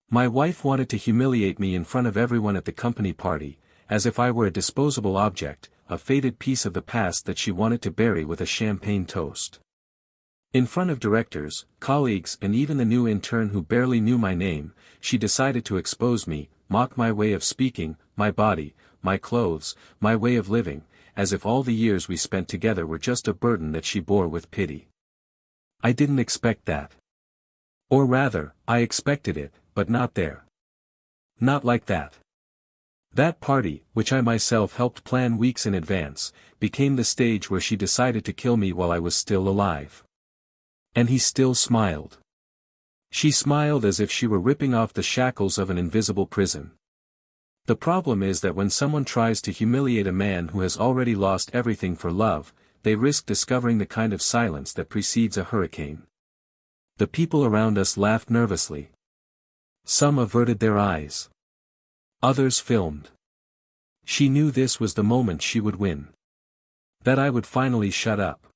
My wife wanted to humiliate me in front of everyone at the company party, as if I were a disposable object, a faded piece of the past that she wanted to bury with a champagne toast. In front of directors, colleagues and even the new intern who barely knew my name, she decided to expose me, mock my way of speaking, my body, my clothes, my way of living, as if all the years we spent together were just a burden that she bore with pity. I didn't expect that. Or rather, I expected it, but not there. Not like that. That party, which I myself helped plan weeks in advance, became the stage where she decided to kill me while I was still alive. And he still smiled. She smiled as if she were ripping off the shackles of an invisible prison. The problem is that when someone tries to humiliate a man who has already lost everything for love, they risk discovering the kind of silence that precedes a hurricane. The people around us laughed nervously. Some averted their eyes. Others filmed. She knew this was the moment she would win. That I would finally shut up.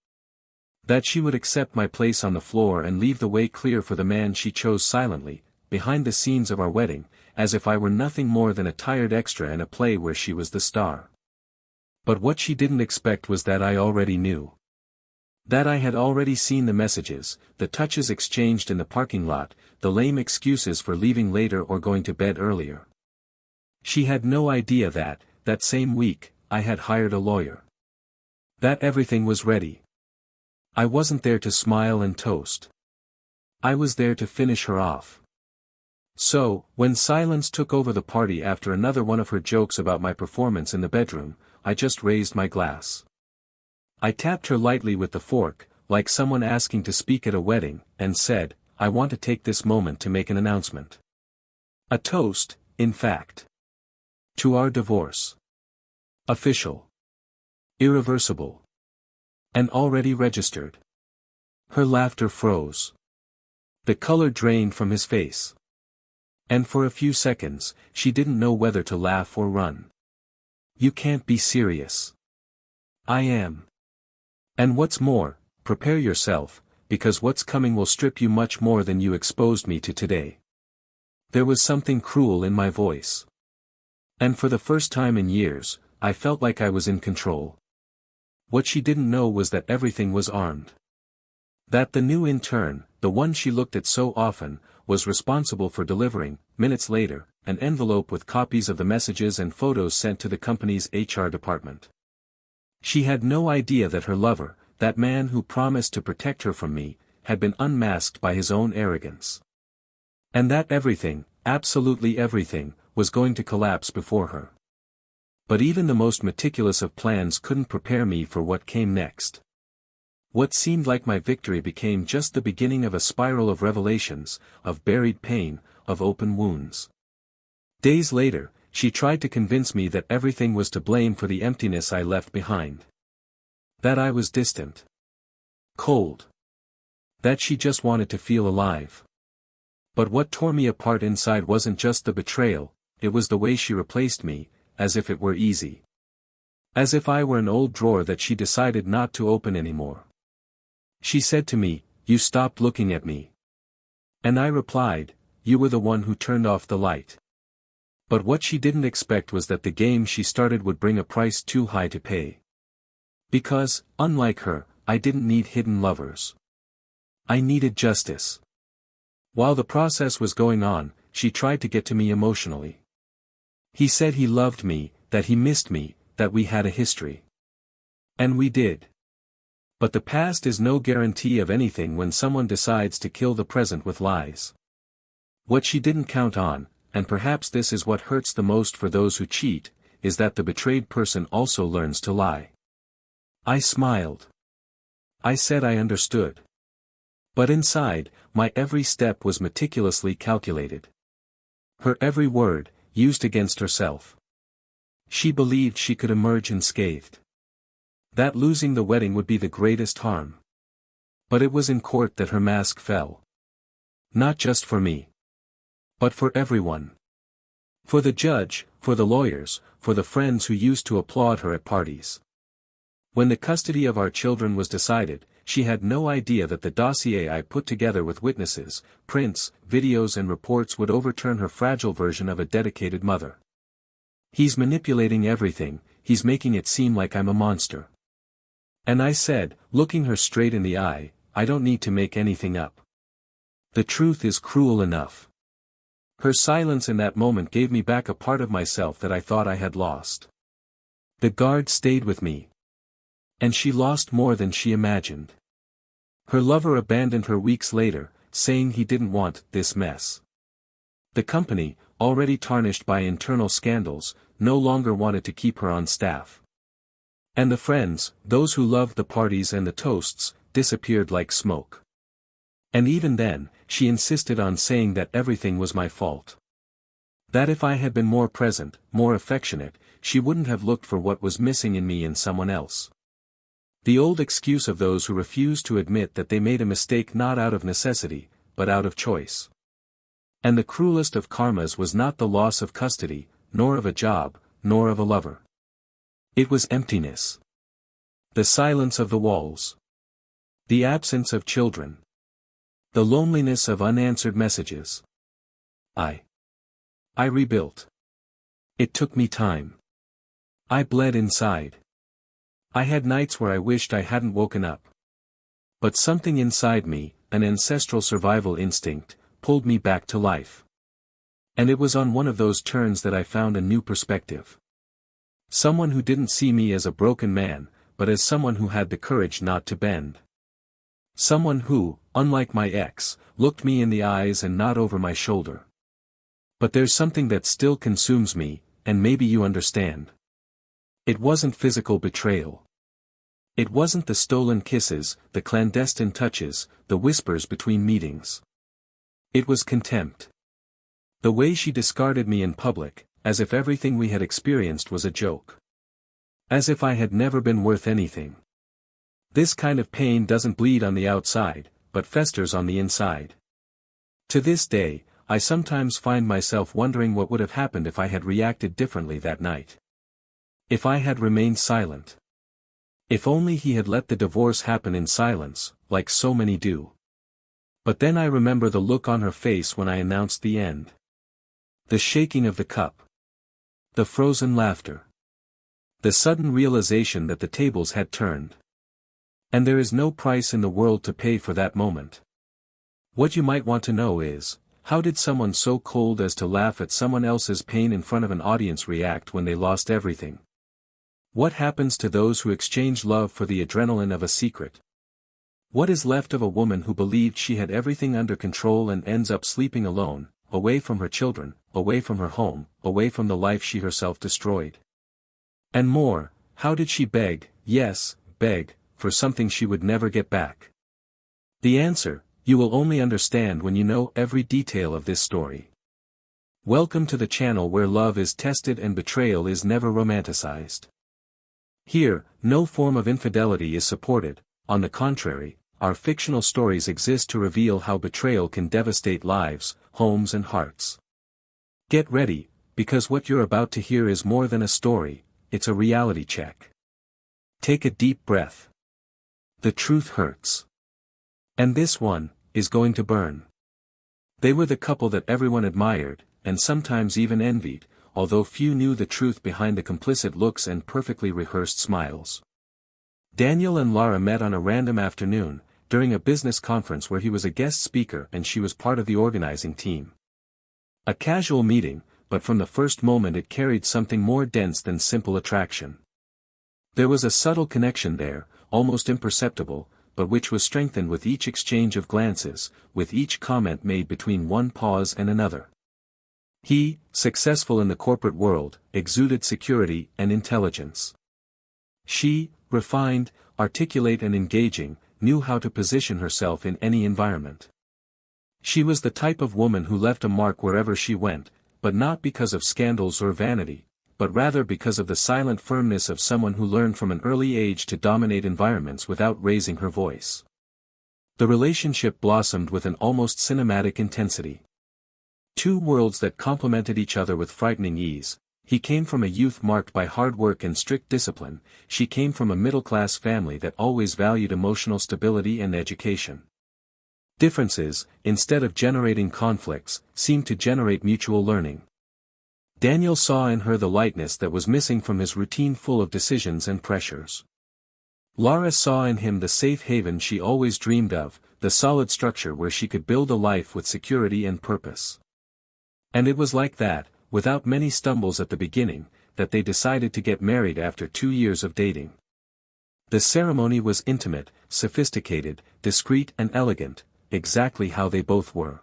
That she would accept my place on the floor and leave the way clear for the man she chose silently, behind the scenes of our wedding, as if I were nothing more than a tired extra in a play where she was the star. But what she didn't expect was that I already knew. That I had already seen the messages, the touches exchanged in the parking lot, the lame excuses for leaving later or going to bed earlier. She had no idea that same week, I had hired a lawyer. That everything was ready. I wasn't there to smile and toast. I was there to finish her off. So, when silence took over the party after another one of her jokes about my performance in the bedroom, I just raised my glass. I tapped her lightly with the fork, like someone asking to speak at a wedding, and said, I want to take this moment to make an announcement. A toast, in fact. To our divorce. Official. Irreversible. And already registered. Her laughter froze. The color drained from his face. And for a few seconds, she didn't know whether to laugh or run. You can't be serious. I am. And what's more, prepare yourself, because what's coming will strip you much more than you exposed me to today. There was something cruel in my voice. And for the first time in years, I felt like I was in control. What she didn't know was that everything was armed. That the new intern, the one she looked at so often, was responsible for delivering, minutes later, an envelope with copies of the messages and photos sent to the company's HR department. She had no idea that her lover, that man who promised to protect her from me, had been unmasked by his own arrogance. And that everything, absolutely everything, was going to collapse before her. But even the most meticulous of plans couldn't prepare me for what came next. What seemed like my victory became just the beginning of a spiral of revelations, of buried pain, of open wounds. Days later, she tried to convince me that everything was to blame for the emptiness I left behind. That I was distant. Cold. That she just wanted to feel alive. But what tore me apart inside wasn't just the betrayal, it was the way she replaced me, as if it were easy. As if I were an old drawer that she decided not to open anymore. She said to me, "You stopped looking at me." And I replied, "You were the one who turned off the light." But what she didn't expect was that the game she started would bring a price too high to pay. Because, unlike her, I didn't need hidden lovers. I needed justice. While the process was going on, she tried to get to me emotionally. He said he loved me, that he missed me, that we had a history. And we did. But the past is no guarantee of anything when someone decides to kill the present with lies. What she didn't count on, and perhaps this is what hurts the most for those who cheat, is that the betrayed person also learns to lie. I smiled. I said I understood. But inside, my every step was meticulously calculated. Her every word, used against herself. She believed she could emerge unscathed. That losing the wedding would be the greatest harm. But it was in court that her mask fell. Not just for me. But for everyone. For the judge, for the lawyers, for the friends who used to applaud her at parties. When the custody of our children was decided, she had no idea that the dossier I put together with witnesses, prints, videos and reports would overturn her fragile version of a dedicated mother. He's manipulating everything, he's making it seem like I'm a monster. And I said, looking her straight in the eye, I don't need to make anything up. The truth is cruel enough. Her silence in that moment gave me back a part of myself that I thought I had lost. The guard stayed with me. And she lost more than she imagined. Her lover abandoned her weeks later, saying he didn't want this mess. The company, already tarnished by internal scandals, no longer wanted to keep her on staff. And the friends, those who loved the parties and the toasts, disappeared like smoke. And even then, she insisted on saying that everything was my fault. That if I had been more present, more affectionate, she wouldn't have looked for what was missing in me in someone else. The old excuse of those who refuse to admit that they made a mistake not out of necessity, but out of choice. And the cruelest of karmas was not the loss of custody, nor of a job, nor of a lover. It was emptiness. The silence of the walls. The absence of children. The loneliness of unanswered messages. I rebuilt. It took me time. I bled inside. I had nights where I wished I hadn't woken up. But something inside me, an ancestral survival instinct, pulled me back to life. And it was on one of those turns that I found a new perspective. Someone who didn't see me as a broken man, but as someone who had the courage not to bend. Someone who, unlike my ex, looked me in the eyes and not over my shoulder. But there's something that still consumes me, and maybe you understand. It wasn't physical betrayal. It wasn't the stolen kisses, the clandestine touches, the whispers between meetings. It was contempt. The way she discarded me in public, as if everything we had experienced was a joke. As if I had never been worth anything. This kind of pain doesn't bleed on the outside, but festers on the inside. To this day, I sometimes find myself wondering what would have happened if I had reacted differently that night. If I had remained silent. If only he had let the divorce happen in silence, like so many do. But then I remember the look on her face when I announced the end. The shaking of the cup. The frozen laughter. The sudden realization that the tables had turned. And there is no price in the world to pay for that moment. What you might want to know is, how did someone so cold as to laugh at someone else's pain in front of an audience react when they lost everything? What happens to those who exchange love for the adrenaline of a secret? What is left of a woman who believed she had everything under control and ends up sleeping alone, away from her children, away from her home, away from the life she herself destroyed? And more, how did she beg, yes, beg, for something she would never get back? The answer, you will only understand when you know every detail of this story. Welcome to the channel where love is tested and betrayal is never romanticized. Here, no form of infidelity is supported, on the contrary, our fictional stories exist to reveal how betrayal can devastate lives, homes and hearts. Get ready, because what you're about to hear is more than a story, it's a reality check. Take a deep breath. The truth hurts. And this one, is going to burn. They were the couple that everyone admired, and sometimes even envied, although few knew the truth behind the complicit looks and perfectly rehearsed smiles. Daniel and Lara met on a random afternoon, during a business conference where he was a guest speaker and she was part of the organizing team. A casual meeting, but from the first moment it carried something more dense than simple attraction. There was a subtle connection there, almost imperceptible, but which was strengthened with each exchange of glances, with each comment made between one pause and another. He, successful in the corporate world, exuded security and intelligence. She, refined, articulate and engaging, knew how to position herself in any environment. She was the type of woman who left a mark wherever she went, but not because of scandals or vanity, but rather because of the silent firmness of someone who learned from an early age to dominate environments without raising her voice. The relationship blossomed with an almost cinematic intensity. Two worlds that complemented each other with frightening ease, He came from a youth marked by hard work and strict discipline, she came from a middle-class family that always valued emotional stability and education. Differences, instead of generating conflicts, seemed to generate mutual learning. Daniel saw in her the lightness that was missing from his routine full of decisions and pressures. Lara saw in him the safe haven she always dreamed of, the solid structure where she could build a life with security and purpose. And it was like that, without many stumbles at the beginning, that they decided to get married after 2 years of dating. The ceremony was intimate, sophisticated, discreet and elegant, exactly how they both were.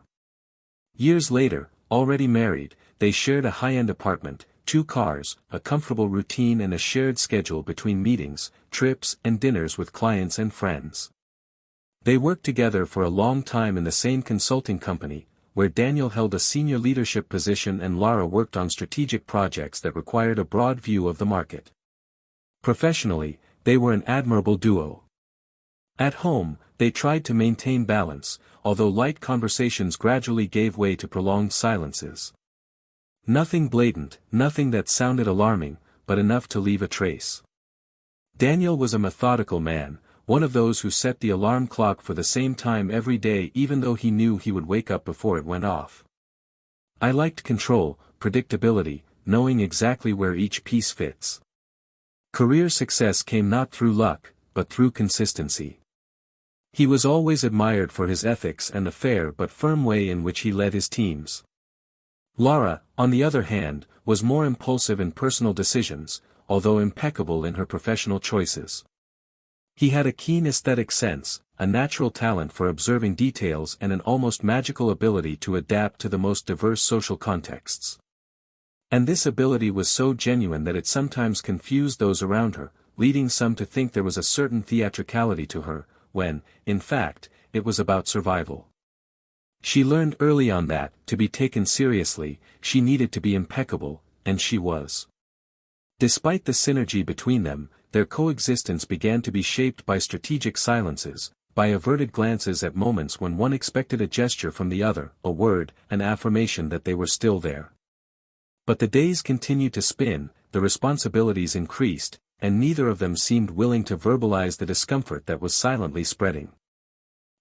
Years later, already married, they shared a high-end apartment, 2 cars, a comfortable routine and a shared schedule between meetings, trips and dinners with clients and friends. They worked together for a long time in the same consulting company, where Daniel held a senior leadership position and Lara worked on strategic projects that required a broad view of the market. Professionally, they were an admirable duo. At home, they tried to maintain balance, although light conversations gradually gave way to prolonged silences. Nothing blatant, nothing that sounded alarming, but enough to leave a trace. Daniel was a methodical man, one of those who set the alarm clock for the same time every day even though he knew he would wake up before it went off. I liked control, predictability, knowing exactly where each piece fits. Career success came not through luck, but through consistency. He was always admired for his ethics and the fair but firm way in which he led his teams. Lara, on the other hand, was more impulsive in personal decisions, although impeccable in her professional choices. He had a keen aesthetic sense, a natural talent for observing details and an almost magical ability to adapt to the most diverse social contexts. And this ability was so genuine that it sometimes confused those around her, leading some to think there was a certain theatricality to her, when, in fact, it was about survival. She learned early on that, to be taken seriously, she needed to be impeccable, and she was. Despite the synergy between them, their coexistence began to be shaped by strategic silences, by averted glances at moments when one expected a gesture from the other, a word, an affirmation that they were still there. But the days continued to spin, the responsibilities increased, and neither of them seemed willing to verbalize the discomfort that was silently spreading.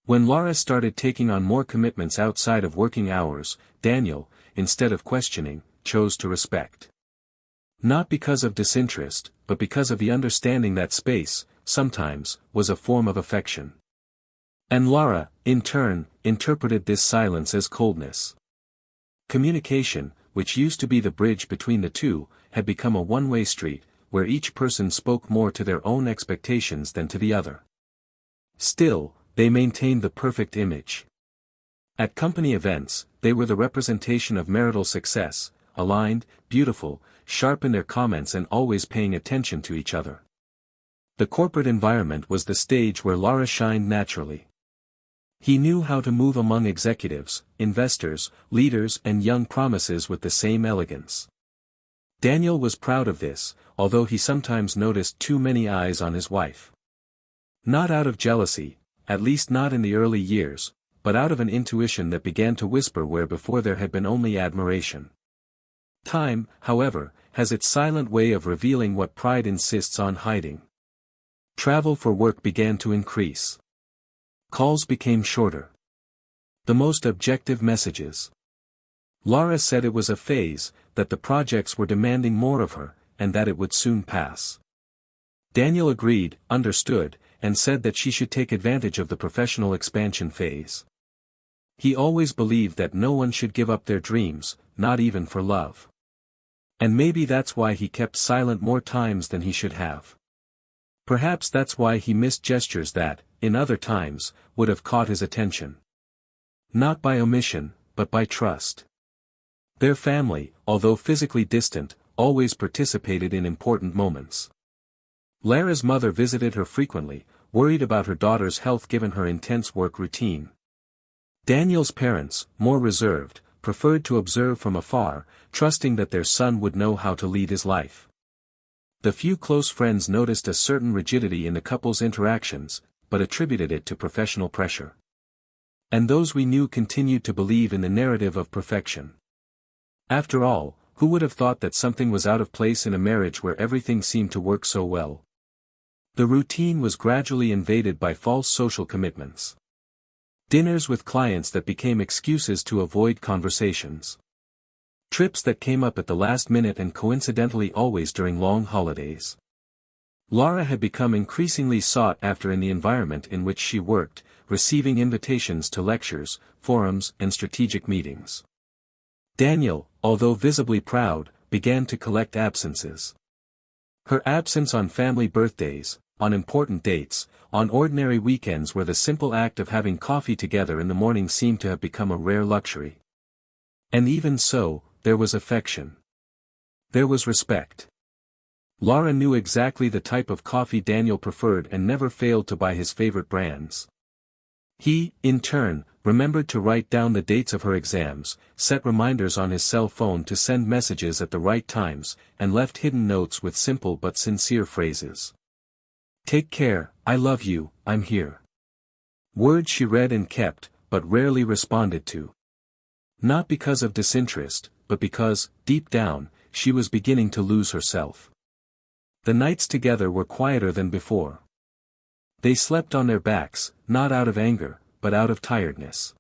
When Lara started taking on more commitments outside of working hours, Daniel, instead of questioning, chose to respect. Not because of disinterest, but because of the understanding that space, sometimes, was a form of affection. And Lara, in turn, interpreted this silence as coldness. Communication, which used to be the bridge between the two, had become a one-way street, where each person spoke more to their own expectations than to the other. Still, they maintained the perfect image. At company events, they were the representation of marital success, aligned, beautiful, sharp in their comments and always paying attention to each other. The corporate environment was the stage where Lara shined naturally. He knew how to move among executives, investors, leaders and young promises with the same elegance. Daniel was proud of this, although he sometimes noticed too many eyes on his wife. Not out of jealousy, at least not in the early years, but out of an intuition that began to whisper where before there had been only admiration. Time, however, has its silent way of revealing what pride insists on hiding. Travel for work began to increase. Calls became shorter. The most objective messages. Lara said it was a phase, that the projects were demanding more of her, and that it would soon pass. Daniel agreed, understood, and said that she should take advantage of the professional expansion phase. He always believed that no one should give up their dreams, not even for love. And maybe that's why he kept silent more times than he should have. Perhaps that's why he missed gestures that, in other times, would have caught his attention. Not by omission, but by trust. Their family, although physically distant, always participated in important moments. Lara's mother visited her frequently, worried about her daughter's health given her intense work routine. Daniel's parents, more reserved, preferred to observe from afar, trusting that their son would know how to lead his life. The few close friends noticed a certain rigidity in the couple's interactions, but attributed it to professional pressure. And those we knew continued to believe in the narrative of perfection. After all, Who would have thought that something was out of place in a marriage where everything seemed to work so well? The routine was gradually invaded by false social commitments. Dinners with clients that became excuses to avoid conversations. Trips that came up at the last minute and coincidentally always during long holidays. Laura had become increasingly sought after in the environment in which she worked, receiving invitations to lectures, forums, and strategic meetings. Daniel, although visibly proud, began to collect absences. Her absence on family birthdays, on important dates, on ordinary weekends where the simple act of having coffee together in the morning seemed to have become a rare luxury. And even so, there was affection. There was respect. Laura knew exactly the type of coffee Daniel preferred and never failed to buy his favorite brands. He, in turn, remembered to write down the dates of her exams, set reminders on his cell phone to send messages at the right times, and left hidden notes with simple but sincere phrases. "Take care, I love you, I'm here." Words she read and kept, but rarely responded to. Not because of disinterest, but because, deep down, she was beginning to lose herself. The nights together were quieter than before. They slept on their backs, not out of anger, but out of tiredness.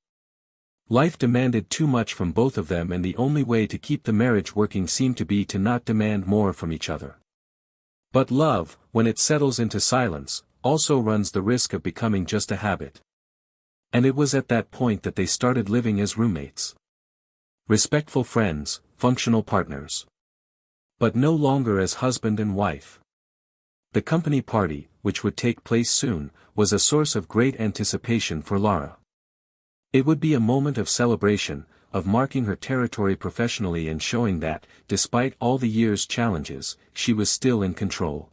Life demanded too much from both of them, and the only way to keep the marriage working seemed to be to not demand more from each other. But love, when it settles into silence, also runs the risk of becoming just a habit. And it was at that point that they started living as roommates. Respectful friends, functional partners. But no longer as husband and wife. The company party, which would take place soon, was a source of great anticipation for Laura. It would be a moment of celebration, of marking her territory professionally and showing that, despite all the year's challenges, she was still in control.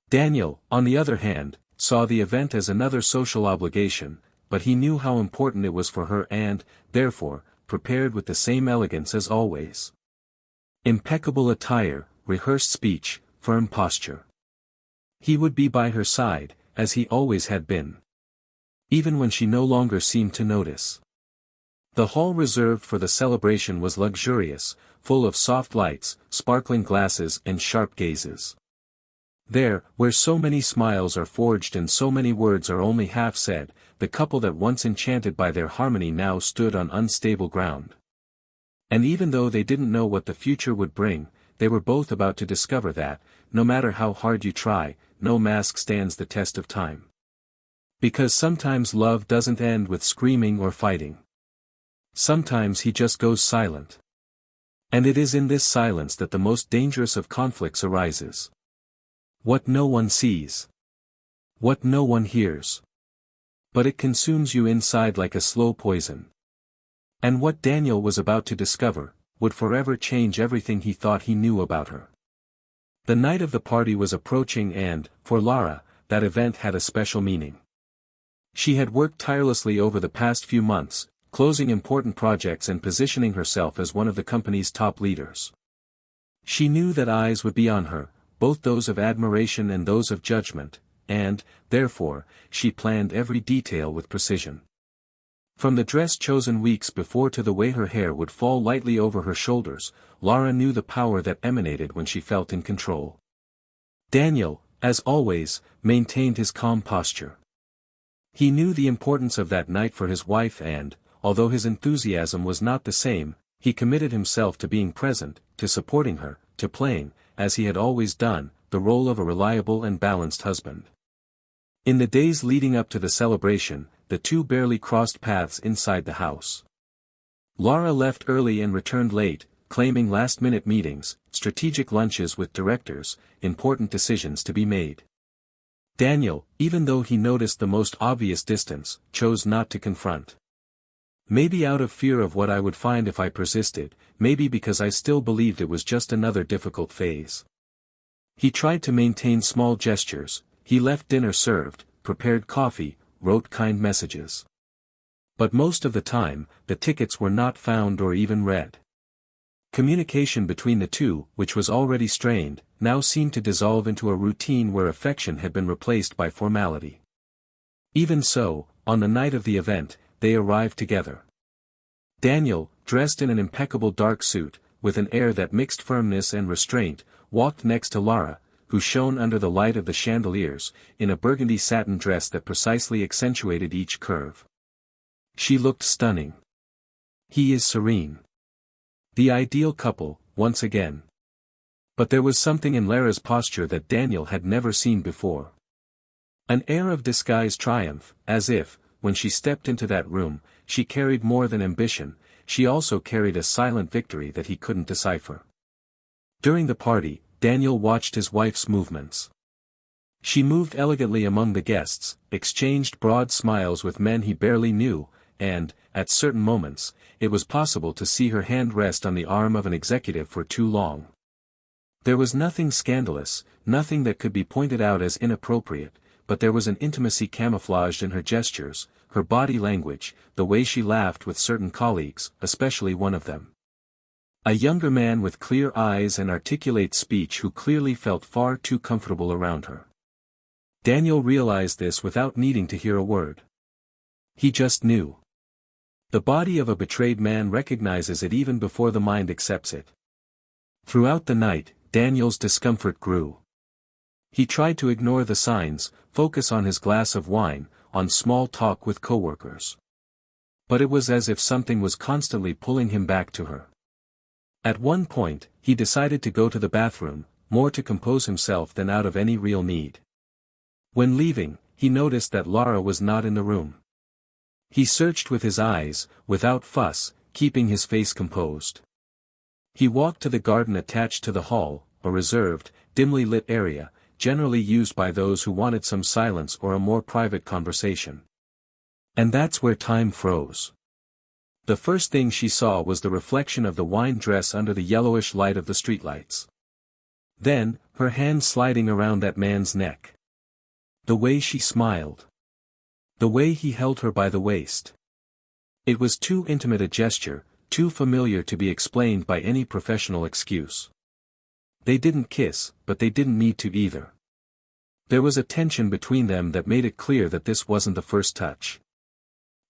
Daniel, on the other hand, saw the event as another social obligation, but he knew how important it was for her and, therefore, prepared with the same elegance as always. Impeccable attire, rehearsed speech, firm posture. He would be by her side, as he always had been. Even when she no longer seemed to notice. The hall reserved for the celebration was luxurious, full of soft lights, sparkling glasses and sharp gazes. There, where so many smiles are forged and so many words are only half said, the couple that once enchanted by their harmony now stood on unstable ground. And even though they didn't know what the future would bring, they were both about to discover that, no matter how hard you try, no mask stands the test of time. Because sometimes love doesn't end with screaming or fighting. Sometimes he just goes silent. And it is in this silence that the most dangerous of conflicts arises. What no one sees. What no one hears. But it consumes you inside like a slow poison. And what Daniel was about to discover, would forever change everything he thought he knew about her. The night of the party was approaching and, for Laura, that event had a special meaning. She had worked tirelessly over the past few months, closing important projects and positioning herself as one of the company's top leaders. She knew that eyes would be on her, both those of admiration and those of judgment, and, therefore, she planned every detail with precision. From the dress chosen weeks before to the way her hair would fall lightly over her shoulders, Laura knew the power that emanated when she felt in control. Daniel, as always, maintained his calm posture. He knew the importance of that night for his wife and, although his enthusiasm was not the same, he committed himself to being present, to supporting her, to playing, as he had always done, the role of a reliable and balanced husband. In the days leading up to the celebration, the two barely crossed paths inside the house. Laura left early and returned late, claiming last-minute meetings, strategic lunches with directors, important decisions to be made. Daniel, even though he noticed the most obvious distance, chose not to confront. Maybe out of fear of what I would find if I persisted, maybe because I still believed it was just another difficult phase. He tried to maintain small gestures, he left dinner served, prepared coffee, wrote kind messages. But most of the time, the tickets were not found or even read. Communication between the two, which was already strained, now seemed to dissolve into a routine where affection had been replaced by formality. Even so, on the night of the event, they arrived together. Daniel, dressed in an impeccable dark suit, with an air that mixed firmness and restraint, walked next to Lara, who shone under the light of the chandeliers, in a burgundy satin dress that precisely accentuated each curve. She looked stunning. He is serene. The ideal couple, once again. But there was something in Lara's posture that Daniel had never seen before. An air of disguised triumph, as if, when she stepped into that room, she carried more than ambition, she also carried a silent victory that he couldn't decipher. During the party, Daniel watched his wife's movements. She moved elegantly among the guests, exchanged broad smiles with men he barely knew, and, at certain moments, it was possible to see her hand rest on the arm of an executive for too long. There was nothing scandalous, nothing that could be pointed out as inappropriate, but there was an intimacy camouflaged in her gestures, her body language, the way she laughed with certain colleagues, especially one of them. A younger man with clear eyes and articulate speech who clearly felt far too comfortable around her. Daniel realized this without needing to hear a word. He just knew. The body of a betrayed man recognizes it even before the mind accepts it. Throughout the night, Daniel's discomfort grew. He tried to ignore the signs, focus on his glass of wine, on small talk with coworkers. But it was as if something was constantly pulling him back to her. At one point, he decided to go to the bathroom, more to compose himself than out of any real need. When leaving, he noticed that Lara was not in the room. He searched with his eyes, without fuss, keeping his face composed. He walked to the garden attached to the hall, a reserved, dimly lit area, generally used by those who wanted some silence or a more private conversation. And that's where time froze. The first thing she saw was the reflection of the wine dress under the yellowish light of the streetlights. Then, her hand sliding around that man's neck. The way she smiled. The way he held her by the waist. It was too intimate a gesture, too familiar to be explained by any professional excuse. They didn't kiss, but they didn't need to either. There was a tension between them that made it clear that this wasn't the first touch.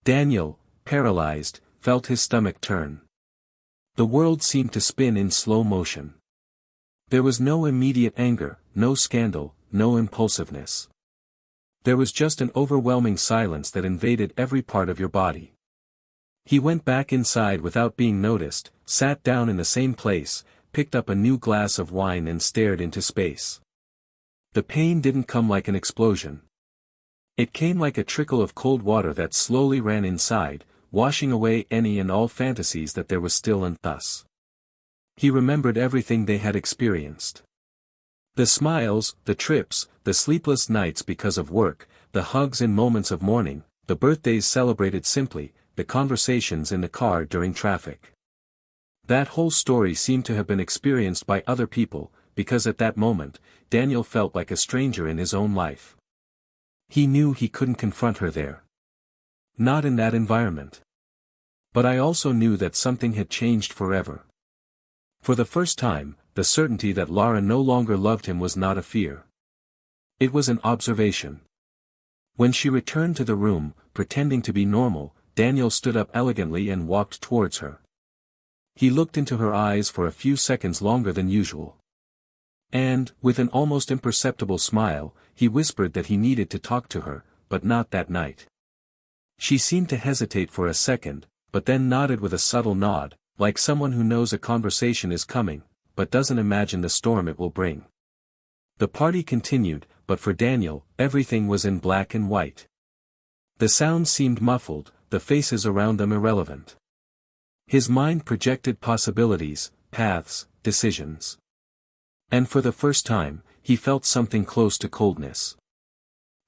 Daniel, paralyzed, felt his stomach turn. The world seemed to spin in slow motion. There was no immediate anger, no scandal, no impulsiveness. There was just an overwhelming silence that invaded every part of your body. He went back inside without being noticed, sat down in the same place, picked up a new glass of wine and stared into space. The pain didn't come like an explosion. It came like a trickle of cold water that slowly ran inside, washing away any and all fantasies that there was still and thus. He remembered everything they had experienced. The smiles, the trips, the sleepless nights because of work, the hugs in moments of mourning, the birthdays celebrated simply, the conversations in the car during traffic. That whole story seemed to have been experienced by other people, because at that moment, Daniel felt like a stranger in his own life. He knew he couldn't confront her there. Not in that environment. But I also knew that something had changed forever. For the first time, the certainty that Lara no longer loved him was not a fear. It was an observation. When she returned to the room, pretending to be normal, Daniel stood up elegantly and walked towards her. He looked into her eyes for a few seconds longer than usual. And, with an almost imperceptible smile, he whispered that he needed to talk to her, but not that night. She seemed to hesitate for a second, but then nodded with a subtle nod, like someone who knows a conversation is coming, but doesn't imagine the storm it will bring. The party continued, but for Daniel, everything was in black and white. The sounds seemed muffled, the faces around them irrelevant. His mind projected possibilities, paths, decisions. And for the first time, he felt something close to coldness.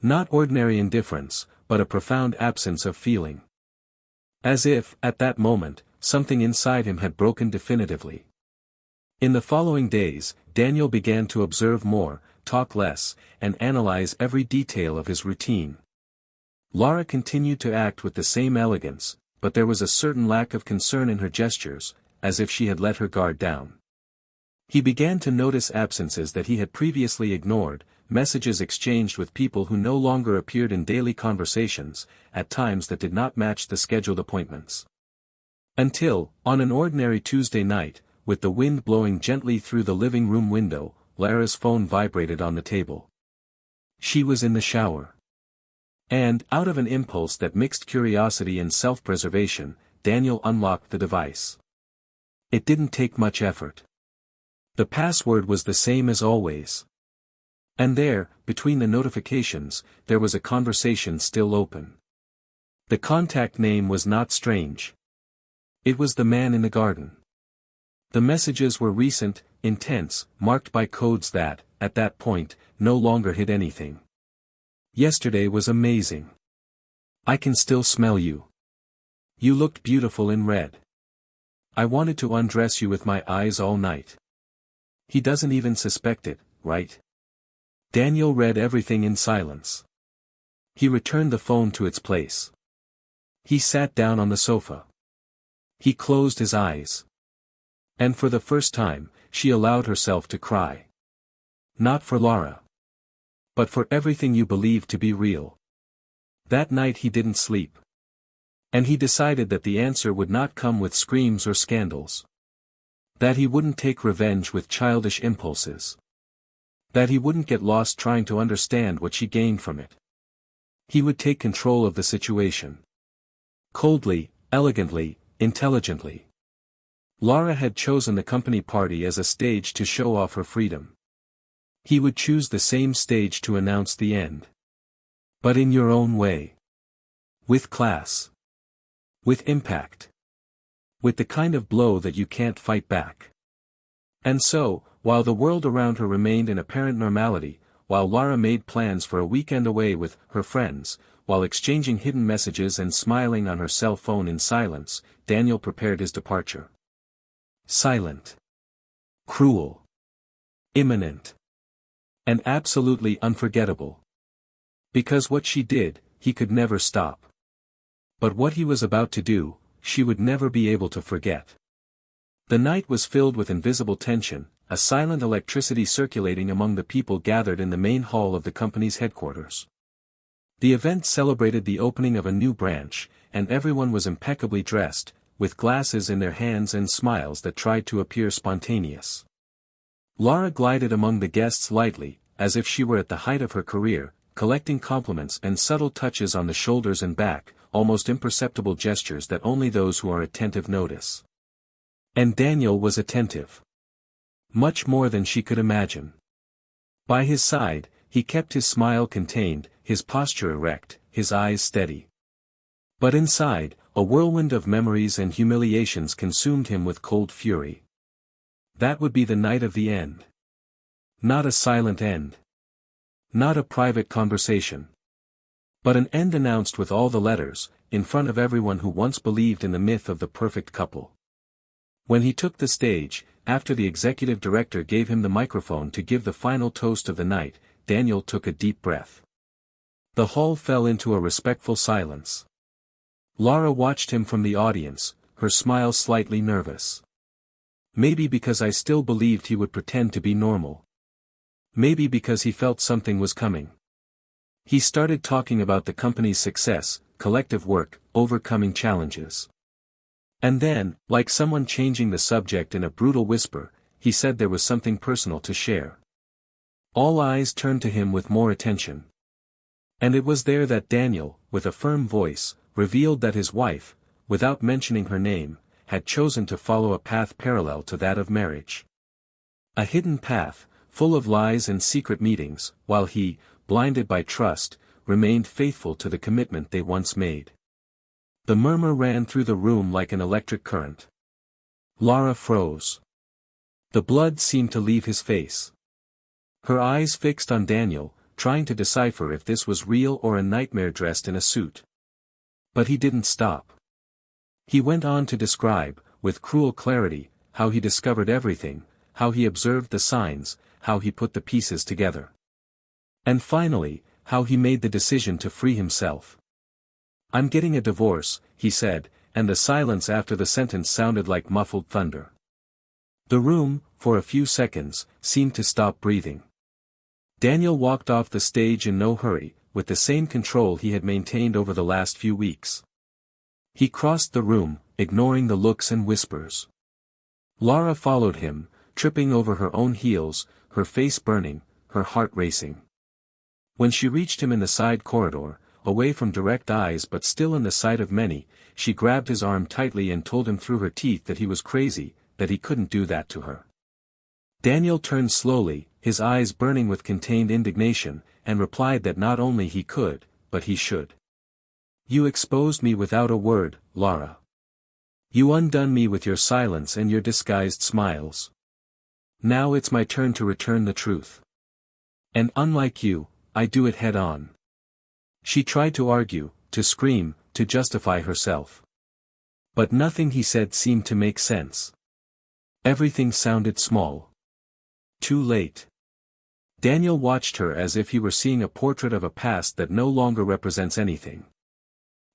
Not ordinary indifference, but a profound absence of feeling. As if, at that moment, something inside him had broken definitively. In the following days, Daniel began to observe more, talk less, and analyze every detail of his routine. Lara continued to act with the same elegance, but there was a certain lack of concern in her gestures, as if she had let her guard down. He began to notice absences that he had previously ignored, messages exchanged with people who no longer appeared in daily conversations, at times that did not match the scheduled appointments. Until, on an ordinary Tuesday night, with the wind blowing gently through the living room window, Lara's phone vibrated on the table. She was in the shower. And, out of an impulse that mixed curiosity and self-preservation, Daniel unlocked the device. It didn't take much effort. The password was the same as always. And there, between the notifications, there was a conversation still open. The contact name was not strange. It was the man in the garden. The messages were recent, intense, marked by codes that, at that point, no longer hid anything. Yesterday was amazing. I can still smell you. You looked beautiful in red. I wanted to undress you with my eyes all night. He doesn't even suspect it, right? Daniel read everything in silence. He returned the phone to its place. He sat down on the sofa. He closed his eyes. And for the first time, she allowed herself to cry. Not for Lara. But for everything you believed to be real. That night he didn't sleep. And he decided that the answer would not come with screams or scandals. That he wouldn't take revenge with childish impulses. That he wouldn't get lost trying to understand what she gained from it. He would take control of the situation. Coldly, elegantly, intelligently. Lara had chosen the company party as a stage to show off her freedom. He would choose the same stage to announce the end. But in your own way. With class. With impact. With the kind of blow that you can't fight back. And so, while the world around her remained in apparent normality, while Lara made plans for a weekend away with her friends, while exchanging hidden messages and smiling on her cell phone in silence, Daniel prepared his departure. Silent. Cruel. Imminent. And absolutely unforgettable. Because what she did, he could never stop. But what he was about to do, she would never be able to forget. The night was filled with invisible tension, a silent electricity circulating among the people gathered in the main hall of the company's headquarters. The event celebrated the opening of a new branch, and everyone was impeccably dressed, with glasses in their hands and smiles that tried to appear spontaneous. Lara glided among the guests lightly, as if she were at the height of her career, collecting compliments and subtle touches on the shoulders and back, almost imperceptible gestures that only those who are attentive notice. And Daniel was attentive. Much more than she could imagine. By his side, he kept his smile contained, his posture erect, his eyes steady. But inside, a whirlwind of memories and humiliations consumed him with cold fury. That would be the night of the end. Not a silent end. Not a private conversation. But an end announced with all the letters, in front of everyone who once believed in the myth of the perfect couple. When he took the stage, after the executive director gave him the microphone to give the final toast of the night, Daniel took a deep breath. The hall fell into a respectful silence. Lara watched him from the audience, her smile slightly nervous. Maybe because I still believed he would pretend to be normal. Maybe because he felt something was coming. He started talking about the company's success, collective work, overcoming challenges. And then, like someone changing the subject in a brutal whisper, he said there was something personal to share. All eyes turned to him with more attention. And it was there that Daniel, with a firm voice, revealed that his wife, without mentioning her name, had chosen to follow a path parallel to that of marriage. A hidden path, full of lies and secret meetings, while he, blinded by trust, remained faithful to the commitment they once made. The murmur ran through the room like an electric current. Lara froze. The blood seemed to leave his face. Her eyes fixed on Daniel, trying to decipher if this was real or a nightmare dressed in a suit. But he didn't stop. He went on to describe, with cruel clarity, how he discovered everything, how he observed the signs, how he put the pieces together. And finally, how he made the decision to free himself. "I'm getting a divorce," he said, and the silence after the sentence sounded like muffled thunder. The room, for a few seconds, seemed to stop breathing. Daniel walked off the stage in no hurry, with the same control he had maintained over the last few weeks. He crossed the room, ignoring the looks and whispers. Laura followed him, tripping over her own heels, her face burning, her heart racing. When she reached him in the side corridor, away from direct eyes but still in the sight of many, she grabbed his arm tightly and told him through her teeth that he was crazy, that he couldn't do that to her. Daniel turned slowly, his eyes burning with contained indignation, and replied that not only he could, but he should. You exposed me without a word, Laura. You undone me with your silence and your disguised smiles. Now it's my turn to return the truth. And unlike you, I do it head on. She tried to argue, to scream, to justify herself. But nothing he said seemed to make sense. Everything sounded small. Too late. Daniel watched her as if he were seeing a portrait of a past that no longer represents anything.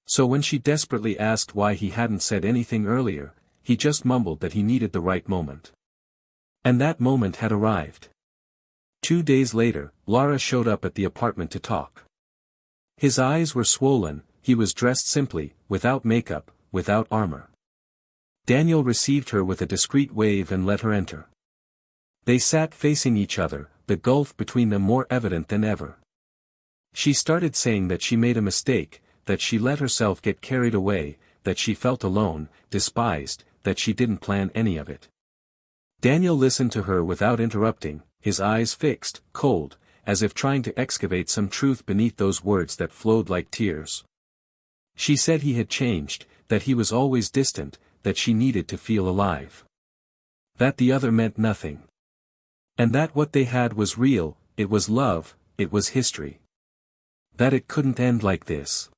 So when she desperately asked why he hadn't said anything earlier, he just mumbled that he needed the right moment. And that moment had arrived. 2 days later, Laura showed up at the apartment to talk. His eyes were swollen, he was dressed simply, without makeup, without armor. Daniel received her with a discreet wave and let her enter. They sat facing each other, the gulf between them more evident than ever. She started saying that she made a mistake, that she let herself get carried away, that she felt alone, despised, that she didn't plan any of it. Daniel listened to her without interrupting, his eyes fixed, cold, as if trying to excavate some truth beneath those words that flowed like tears. She said he had changed, that he was always distant, that she needed to feel alive. That the other meant nothing. And that what they had was real, it was love, it was history. That it couldn't end like this.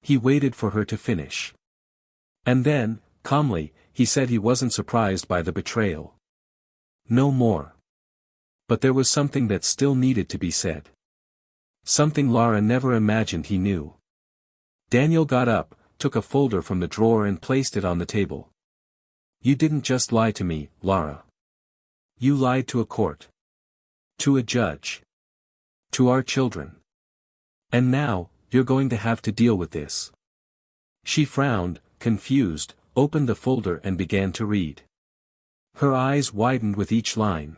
He waited for her to finish. And then, calmly, he said he wasn't surprised by the betrayal. No more. But there was something that still needed to be said. Something Laura never imagined he knew. Daniel got up, took a folder from the drawer and placed it on the table. You didn't just lie to me, Laura. You lied to a court. To a judge. To our children. And now, you're going to have to deal with this. She frowned, confused, opened the folder and began to read. Her eyes widened with each line.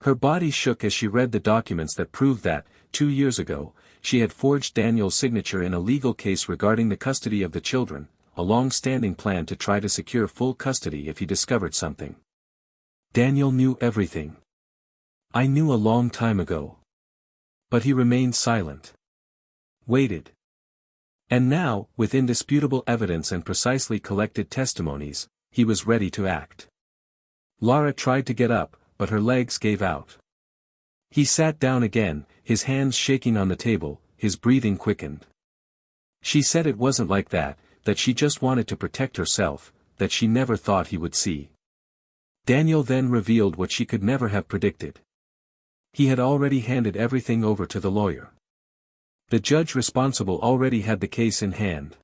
Her body shook as she read the documents that proved that, 2 years ago, she had forged Daniel's signature in a legal case regarding the custody of the children, a long-standing plan to try to secure full custody if he discovered something. Daniel knew everything. I knew a long time ago. But he remained silent. Waited. And now, with indisputable evidence and precisely collected testimonies, he was ready to act. Laura tried to get up, but her legs gave out. He sat down again, his hands shaking on the table, his breathing quickened. She said it wasn't like that she just wanted to protect herself, that she never thought he would see. Daniel then revealed what she could never have predicted. He had already handed everything over to the lawyer. The judge responsible already had the case in hand.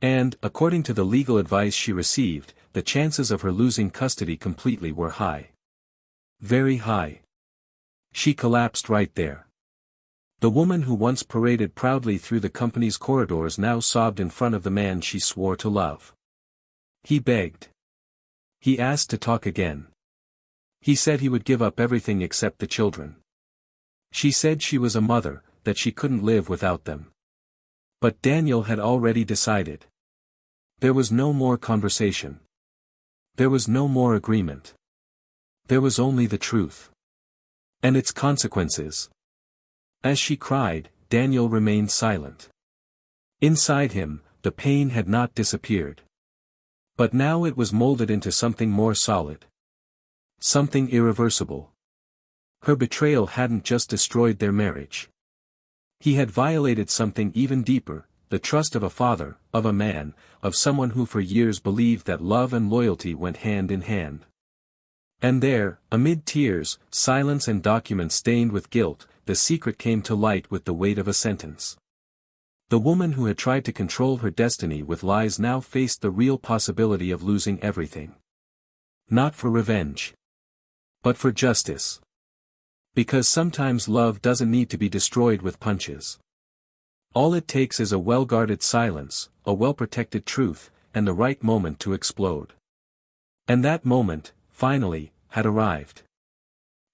And, according to the legal advice she received, the chances of her losing custody completely were high. Very high. She collapsed right there. The woman who once paraded proudly through the company's corridors now sobbed in front of the man she swore to love. He begged. He asked to talk again. He said he would give up everything except the children. She said she was a mother, that she couldn't live without them. But Daniel had already decided. There was no more conversation. There was no more agreement. There was only the truth. And its consequences. As she cried, Daniel remained silent. Inside him, the pain had not disappeared. But now it was molded into something more solid. Something irreversible. Her betrayal hadn't just destroyed their marriage. He had violated something even deeper, the trust of a father, of a man, of someone who for years believed that love and loyalty went hand in hand. And there, amid tears, silence and documents stained with guilt, the secret came to light with the weight of a sentence. The woman who had tried to control her destiny with lies now faced the real possibility of losing everything. Not for revenge. But for justice. Because sometimes love doesn't need to be destroyed with punches. All it takes is a well-guarded silence, a well-protected truth, and the right moment to explode. And that moment, finally, had arrived.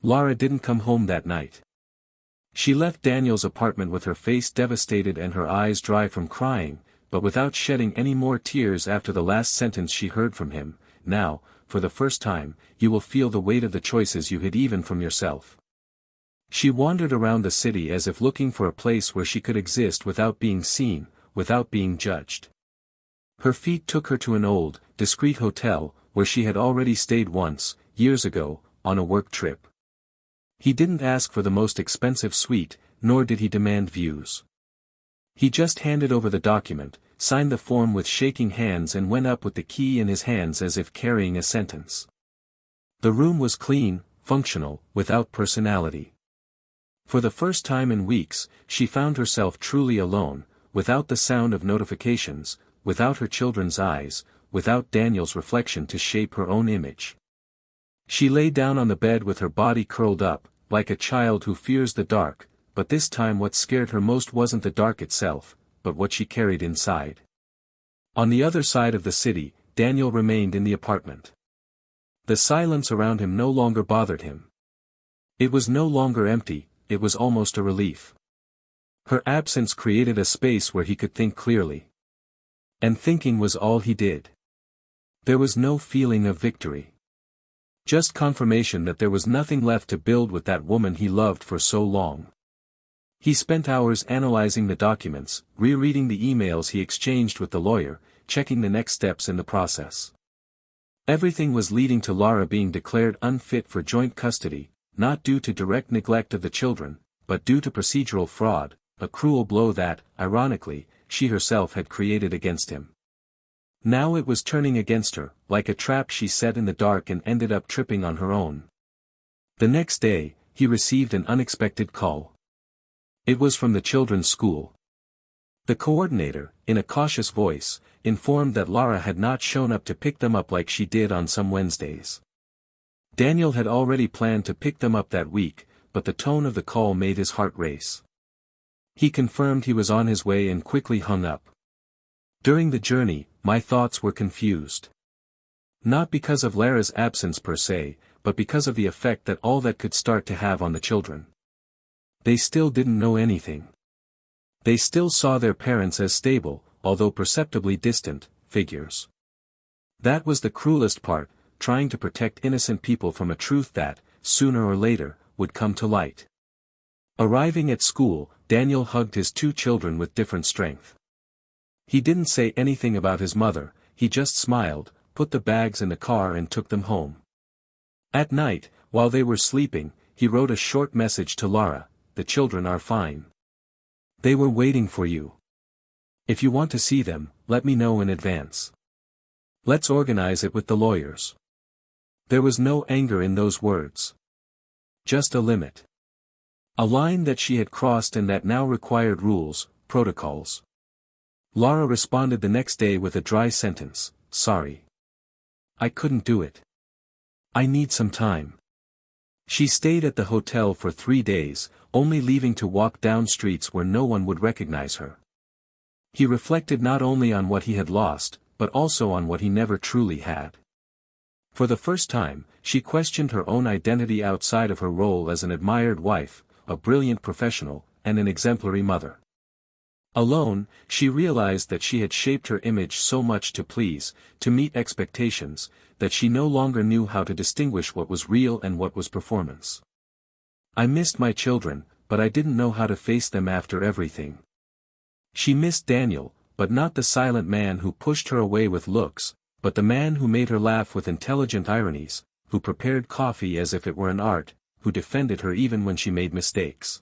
Lara didn't come home that night. She left Daniel's apartment with her face devastated and her eyes dry from crying, but without shedding any more tears after the last sentence she heard from him. Now, for the first time, you will feel the weight of the choices you hid even from yourself. She wandered around the city as if looking for a place where she could exist without being seen, without being judged. Her feet took her to an old, discreet hotel, where she had already stayed once, years ago, on a work trip. He didn't ask for the most expensive suite, nor did he demand views. He just handed over the document, signed the form with shaking hands and went up with the key in his hands as if carrying a sentence. The room was clean, functional, without personality. For the first time in weeks, she found herself truly alone, without the sound of notifications, without her children's eyes, without Daniel's reflection to shape her own image. She lay down on the bed with her body curled up, like a child who fears the dark, but this time what scared her most wasn't the dark itself, but what she carried inside. On the other side of the city, Daniel remained in the apartment. The silence around him no longer bothered him. It was no longer empty, it was almost a relief. Her absence created a space where he could think clearly. And thinking was all he did. There was no feeling of victory. Just confirmation that there was nothing left to build with that woman he loved for so long. He spent hours analyzing the documents, rereading the emails he exchanged with the lawyer, checking the next steps in the process. Everything was leading to Lara being declared unfit for joint custody, not due to direct neglect of the children, but due to procedural fraud, a cruel blow that, ironically, she herself had created against him. Now it was turning against her, like a trap she set in the dark and ended up tripping on her own. The next day, he received an unexpected call. It was from the children's school. The coordinator, in a cautious voice, informed that Lara had not shown up to pick them up like she did on some Wednesdays. Daniel had already planned to pick them up that week, but the tone of the call made his heart race. He confirmed he was on his way and quickly hung up. During the journey, my thoughts were confused. Not because of Lara's absence per se, but because of the effect that all that could start to have on the children. They still didn't know anything. They still saw their parents as stable, although perceptibly distant, figures. That was the cruelest part, trying to protect innocent people from a truth that, sooner or later, would come to light. Arriving at school, Daniel hugged his two children with different strength. He didn't say anything about his mother, he just smiled, put the bags in the car and took them home. At night, while they were sleeping, he wrote a short message to Lara: "The children are fine. They were waiting for you. If you want to see them, let me know in advance. Let's organize it with the lawyers." There was no anger in those words. Just a limit. A line that she had crossed and that now required rules, protocols. Lara responded the next day with a dry sentence: "Sorry. I couldn't do it. I need some time." She stayed at the hotel for 3 days, only leaving to walk down streets where no one would recognize her. He reflected not only on what he had lost, but also on what he never truly had. For the first time, she questioned her own identity outside of her role as an admired wife, a brilliant professional, and an exemplary mother. Alone, she realized that she had shaped her image so much to please, to meet expectations, that she no longer knew how to distinguish what was real and what was performance. "I missed my children, but I didn't know how to face them after everything." She missed Daniel, but not the silent man who pushed her away with looks, but the man who made her laugh with intelligent ironies, who prepared coffee as if it were an art, who defended her even when she made mistakes.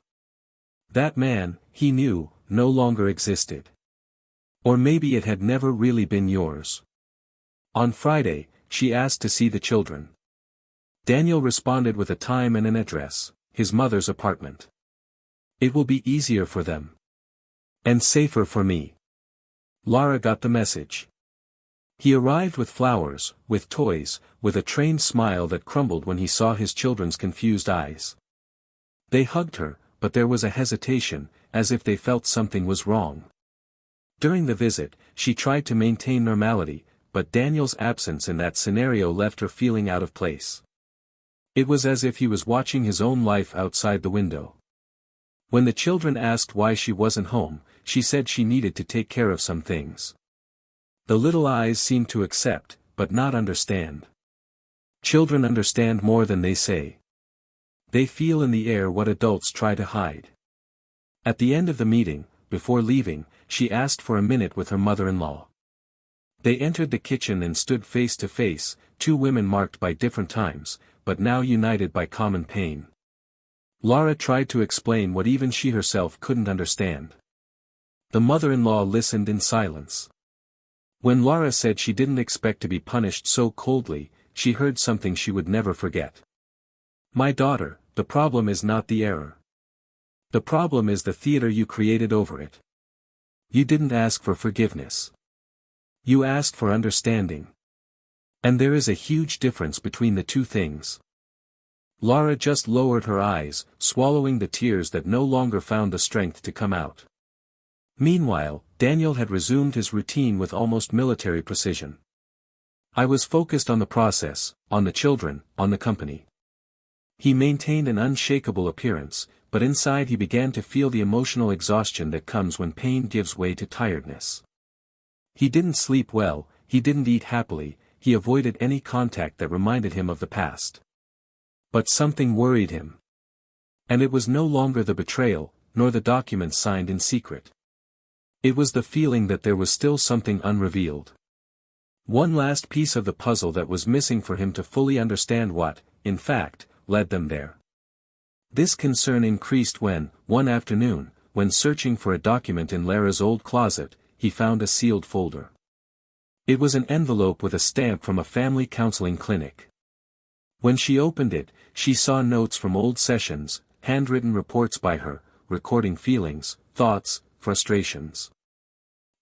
That man, he knew, no longer existed. Or maybe it had never really been yours. On Friday, she asked to see the children. Daniel responded with a time and an address: his mother's apartment. "It will be easier for them. And safer for me." Lara got the message. He arrived with flowers, with toys, with a trained smile that crumbled when he saw his children's confused eyes. They hugged her, but there was a hesitation, as if they felt something was wrong. During the visit, she tried to maintain normality, but Daniel's absence in that scenario left her feeling out of place. It was as if he was watching his own life outside the window. When the children asked why she wasn't home, she said she needed to take care of some things. The little eyes seemed to accept, but not understand. Children understand more than they say. They feel in the air what adults try to hide. At the end of the meeting, before leaving, she asked for a minute with her mother-in-law. They entered the kitchen and stood face to face, two women marked by different times, but now united by common pain. Laura tried to explain what even she herself couldn't understand. The mother-in-law listened in silence. When Laura said she didn't expect to be punished so coldly, she heard something she would never forget. "My daughter, the problem is not the error. The problem is the theater you created over it. You didn't ask for forgiveness. You asked for understanding. And there is a huge difference between the two things." Laura just lowered her eyes, swallowing the tears that no longer found the strength to come out. Meanwhile, Daniel had resumed his routine with almost military precision. "I was focused on the process, on the children, on the company." He maintained an unshakable appearance, but inside he began to feel the emotional exhaustion that comes when pain gives way to tiredness. He didn't sleep well, he didn't eat happily, he avoided any contact that reminded him of the past. But something worried him. And it was no longer the betrayal, nor the documents signed in secret. It was the feeling that there was still something unrevealed. One last piece of the puzzle that was missing for him to fully understand what, in fact, led them there. This concern increased when, one afternoon, when searching for a document in Lara's old closet, he found a sealed folder. It was an envelope with a stamp from a family counseling clinic. When she opened it, she saw notes from old sessions, handwritten reports by her, recording feelings, thoughts, frustrations.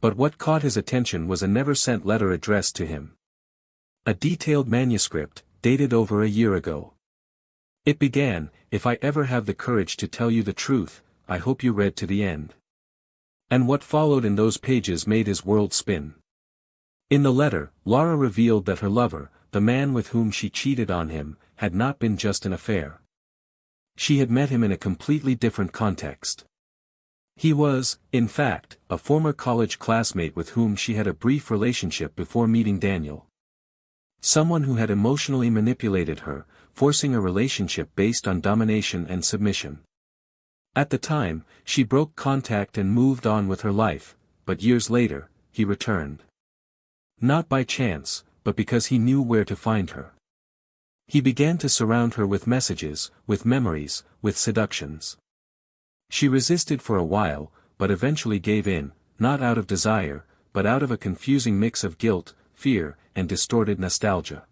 But what caught his attention was a never-sent letter addressed to him. A detailed manuscript, dated over a year ago. It began, "If I ever have the courage to tell you the truth, I hope you read to the end." And what followed in those pages made his world spin. In the letter, Laura revealed that her lover, the man with whom she cheated on him, had not been just an affair. She had met him in a completely different context. He was, in fact, a former college classmate with whom she had a brief relationship before meeting Daniel. Someone who had emotionally manipulated her, forcing a relationship based on domination and submission. At the time, she broke contact and moved on with her life, but years later, he returned. Not by chance, but because he knew where to find her. He began to surround her with messages, with memories, with seductions. She resisted for a while, but eventually gave in, not out of desire, but out of a confusing mix of guilt, fear, and distorted nostalgia.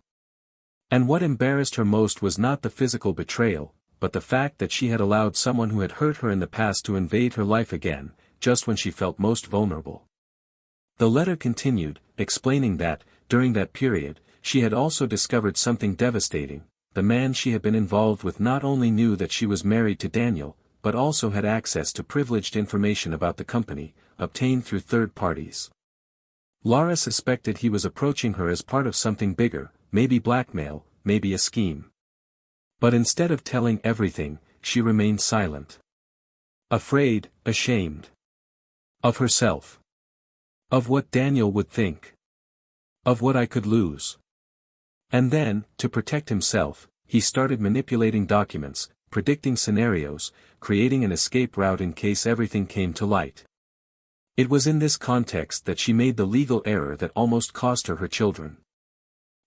And what embarrassed her most was not the physical betrayal, but the fact that she had allowed someone who had hurt her in the past to invade her life again, just when she felt most vulnerable. The letter continued, explaining that, during that period, she had also discovered something devastating. The man she had been involved with not only knew that she was married to Daniel, but also had access to privileged information about the company, obtained through third parties. Laura suspected he was approaching her as part of something bigger, maybe blackmail, maybe a scheme. But instead of telling everything, she remained silent. Afraid, ashamed. Of herself. Of what Daniel would think. Of what I could lose. And then, to protect himself, he started manipulating documents, predicting scenarios, creating an escape route in case everything came to light. It was in this context that she made the legal error that almost cost her her children.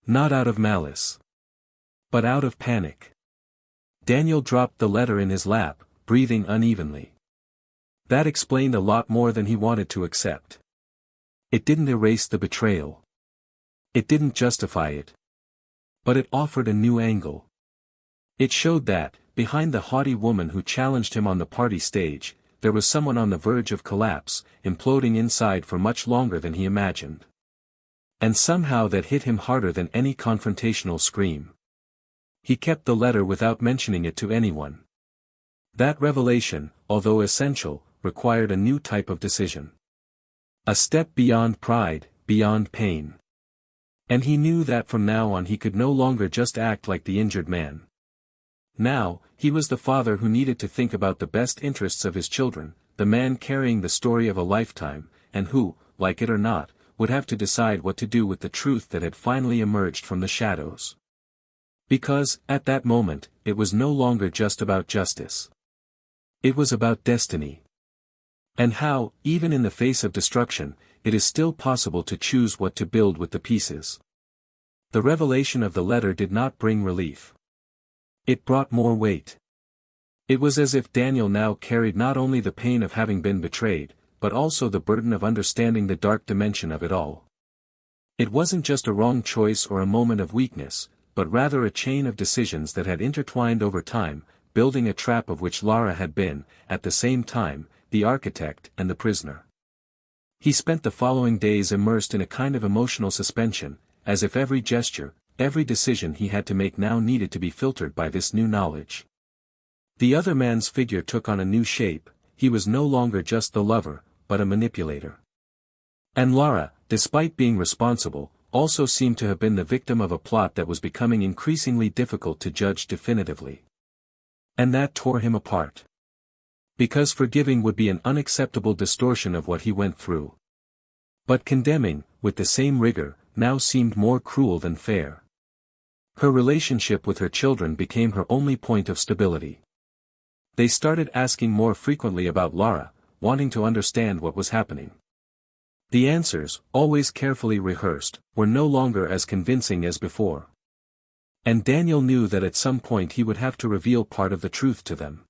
Not out of malice. But out of panic. Daniel dropped the letter in his lap, breathing unevenly. That explained a lot more than he wanted to accept. It didn't erase the betrayal. It didn't justify it. But it offered a new angle. It showed that, behind the haughty woman who challenged him on the party stage, there was someone on the verge of collapse, imploding inside for much longer than he imagined. And somehow that hit him harder than any confrontational scream. He kept the letter without mentioning it to anyone. That revelation, although essential, required a new type of decision. A step beyond pride, beyond pain. And he knew that from now on he could no longer just act like the injured man. Now, he was the father who needed to think about the best interests of his children, the man carrying the story of a lifetime, and who, like it or not, would have to decide what to do with the truth that had finally emerged from the shadows. Because, at that moment, it was no longer just about justice. It was about destiny. And how, even in the face of destruction, it is still possible to choose what to build with the pieces. The revelation of the letter did not bring relief. It brought more weight. It was as if Daniel now carried not only the pain of having been betrayed, but also the burden of understanding the dark dimension of it all. It wasn't just a wrong choice or a moment of weakness, but rather a chain of decisions that had intertwined over time, building a trap of which Lara had been, at the same time, the architect and the prisoner. He spent the following days immersed in a kind of emotional suspension, as if every gesture, every decision he had to make now needed to be filtered by this new knowledge. The other man's figure took on a new shape. He was no longer just the lover, but a manipulator. And Lara, despite being responsible, also seemed to have been the victim of a plot that was becoming increasingly difficult to judge definitively. And that tore him apart. Because forgiving would be an unacceptable distortion of what he went through. But condemning, with the same rigor, now seemed more cruel than fair. Her relationship with her children became her only point of stability. They started asking more frequently about Lara, wanting to understand what was happening. The answers, always carefully rehearsed, were no longer as convincing as before. And Daniel knew that at some point he would have to reveal part of the truth to them.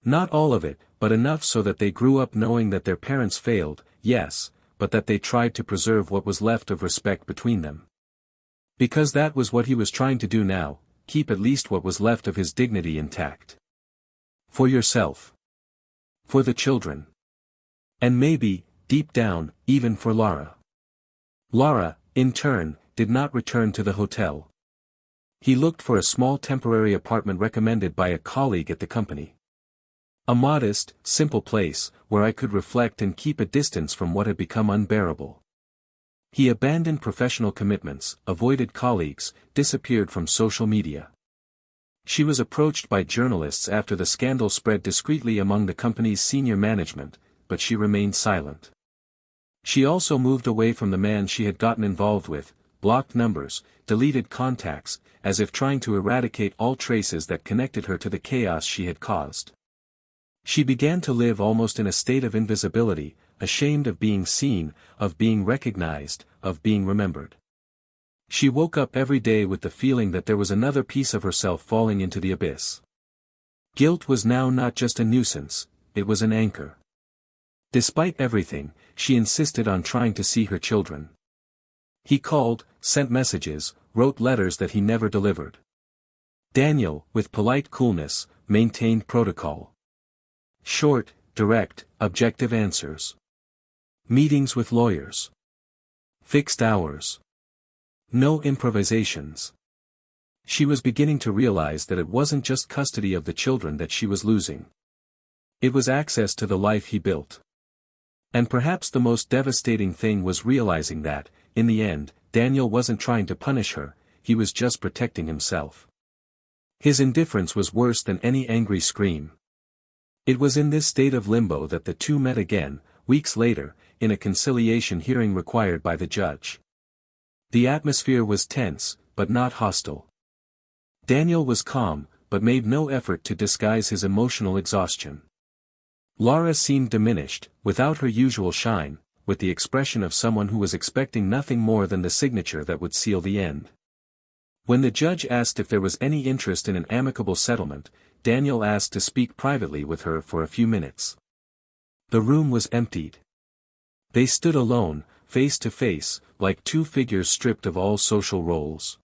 Not all of it, but enough so that they grew up knowing that their parents failed, yes, but that they tried to preserve what was left of respect between them. Because that was what he was trying to do now, keep at least what was left of his dignity intact. For yourself. For the children. And maybe, deep down, even for Lara. Lara, in turn, did not return to the hotel. He looked for a small temporary apartment recommended by a colleague at the company. A modest, simple place, where I could reflect and keep a distance from what had become unbearable. He abandoned professional commitments, avoided colleagues, disappeared from social media. She was approached by journalists after the scandal spread discreetly among the company's senior management, but she remained silent. She also moved away from the man she had gotten involved with, blocked numbers, deleted contacts, as if trying to eradicate all traces that connected her to the chaos she had caused. She began to live almost in a state of invisibility, ashamed of being seen, of being recognized, of being remembered. She woke up every day with the feeling that there was another piece of herself falling into the abyss. Guilt was now not just a nuisance, it was an anchor. Despite everything, she insisted on trying to see her children. He called, sent messages, wrote letters that he never delivered. Daniel, with polite coolness, maintained protocol. Short, direct, objective answers. Meetings with lawyers. Fixed hours. No improvisations. She was beginning to realize that it wasn't just custody of the children that she was losing. It was access to the life he built. And perhaps the most devastating thing was realizing that, in the end, Daniel wasn't trying to punish her, he was just protecting himself. His indifference was worse than any angry scream. It was in this state of limbo that the two met again, weeks later, in a conciliation hearing required by the judge. The atmosphere was tense, but not hostile. Daniel was calm, but made no effort to disguise his emotional exhaustion. Lara seemed diminished, without her usual shine, with the expression of someone who was expecting nothing more than the signature that would seal the end. When the judge asked if there was any interest in an amicable settlement, Daniel asked to speak privately with her for a few minutes. The room was emptied. They stood alone, face to face, like two figures stripped of all social roles.